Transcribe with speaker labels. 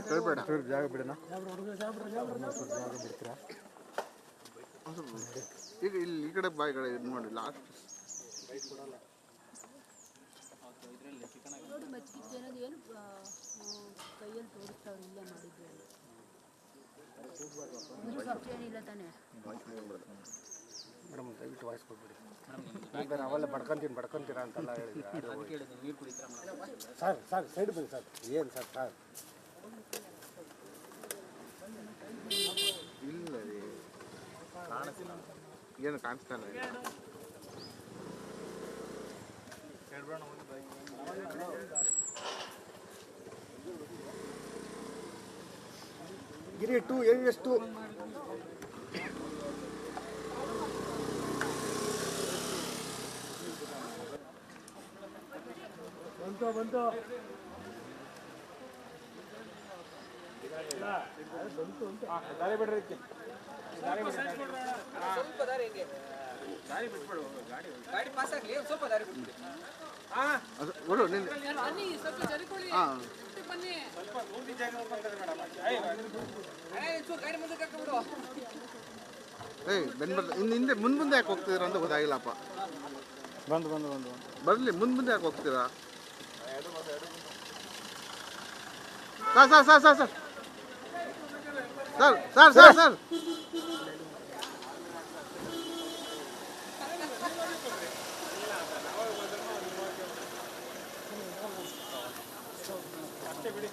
Speaker 1: ತೊಳ್ಬೇಡ
Speaker 2: ಜಾಗ ಬಿಡೋಣ ಜಾಗ ಬಿಡ್ತೀರಾ
Speaker 1: ಈಗ ಇಲ್ಲಿ ಈ ಕಡೆ ಬಾಯಿಗಳು ಇದು ಮಾಡಿ ಲಾಸ್ಟ್
Speaker 3: ಕೈಯಲ್ಲಿ ತೋರಿಸ್ತಾವ್ರು ಇಲ್ಲೇ ಮಾಡಿದ್ದು ಏನಿಲ್ಲ ತಾನೇ
Speaker 2: ಮೇಡಮ್ ದಯವಿಟ್ಟು ವಾಯ್ಸ್ ಕೊಟ್ಬಿಡಿ ನಾವೆಲ್ಲ ಬಡ್ಕೊಂತೀರಾ ಅಂತೆಲ್ಲ ಹೇಳಿದ್ರೆ ಸರ್ ಸೈಡ್ ಬನ್ನಿ ಸರ್ ಏನು ಸರ್
Speaker 1: ಇಲ್ಲ ರೀ ಏನು ಕಾಣಿಸ್ತಾ ಇಲ್ಲ
Speaker 2: ಗಿರಿ ಟು ಎಷ್ಟು ಬಂತು ದಾರಿ ಬಿಡ್ರಿ
Speaker 4: ಸ್ವಲ್ಪ ದಾರಿ ಹೆಂಗೆ ದಾರಿ ಬಿಟ್ಬಿಡು ಗಾಡಿ ಪಾಸ್ ಆಗಲಿ ಸ್ವಲ್ಪ ದಾರಿ ಬಿಟ್ಬಿಡಿ ಬನ್ನಿ ಸ್ವಲ್ಪ ಜರಿಕೊಳ್ಳಿ ಬನ್ನಿ ಸ್ವಲ್ಪ ಮೂರ್ತಿ ಜಾಗ ಹೋಗ್ತಾರೆ ಮೇಡಮ್ ಗಾಡಿ ಮುಂದಕ್ಕೆ ಹಾಕ್ಬಿಡು
Speaker 1: ಹಿಂದೆ ಮುಂದೆ ಯಾಕೆ ಹೋಗ್ತಿದ್ದೀರಾ ಅಂತ ಗೊತ್ತಾಗಿಲ್ಲಪ್ಪ
Speaker 2: ಬಂದು
Speaker 1: ಬರಲಿ ಮುಂದೆ ಯಾಕೆ ಹೋಗ್ತೀರಾ ಸರ್
Speaker 4: ಅಷ್ಟೇ ಬಿಡಿ